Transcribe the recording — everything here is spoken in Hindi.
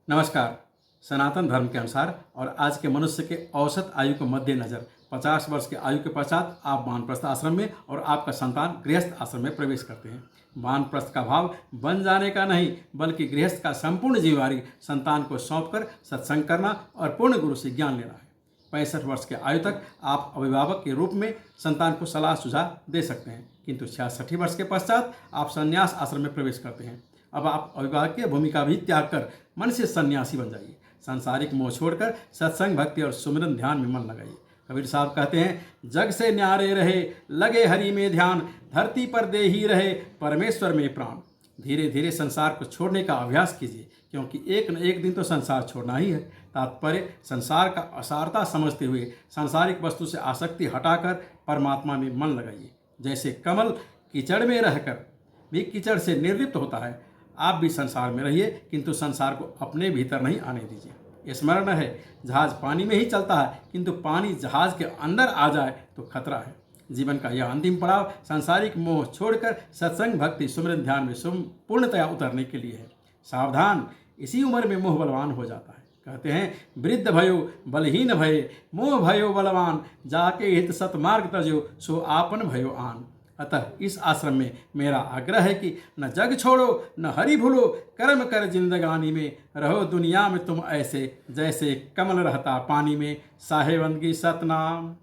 नमस्कार। सनातन धर्म के अनुसार और आज के मनुष्य के औसत आयु को मद्देनजर 50 वर्ष की आयु के पश्चात आप वानप्रस्थ आश्रम में और आपका संतान गृहस्थ आश्रम में प्रवेश करते हैं। वानप्रस्थ का भाव बन जाने का नहीं, बल्कि गृहस्थ का संपूर्ण जिम्मेवारी संतान को सौंपकर सत्संग करना और पूर्ण गुरु से ज्ञान लेना है। 65 वर्ष के आयु तक आप अभिभावक के रूप में संतान को सलाह सुझाव दे सकते हैं, किंतु 66 वर्ष के पश्चात आप संन्यास आश्रम में प्रवेश करते हैं। अब आप अभिभावक की भूमिका भी त्याग कर मन से सन्यासी बन जाइए। सांसारिक मोह छोड़कर सत्संग, भक्ति और सुमिरन ध्यान में मन लगाइए। कबीर साहब कहते हैं, जग से न्यारे रहे लगे हरि में ध्यान, धरती पर दे ही रहे परमेश्वर में प्राण। धीरे धीरे संसार को छोड़ने का अभ्यास कीजिए, क्योंकि एक न एक दिन तो संसार छोड़ना ही है। तात्पर्य संसार का असारता समझते हुए सांसारिक वस्तु से आसक्ति हटाकर परमात्मा में मन लगाइए। जैसे कमल कीचड़ में रहकर भी कीचड़ से निर्लिप्त होता है, आप भी संसार में रहिए, किंतु संसार को अपने भीतर नहीं आने दीजिए। स्मरण है, जहाज पानी में ही चलता है, किंतु पानी जहाज के अंदर आ जाए तो खतरा है। जीवन का यह अंतिम पड़ाव सांसारिक मोह छोड़कर सत्संग, भक्ति, सुमिरन, ध्यान में पूर्णतया उतरने के लिए है। सावधान, इसी उम्र में मोह बलवान हो जाता है। कहते हैं, वृद्ध भयो बलहीन भये, मोह भयो बलवान, जाके हित सतमार्ग तजो, सो आपन भयो आन। अतः इस आश्रम में मेरा आग्रह है कि न जग छोड़ो न हरि भूलो, कर्म कर जिंदगानी में, रहो दुनिया में तुम ऐसे जैसे कमल रहता पानी में। साहेबंदगी सतनाम।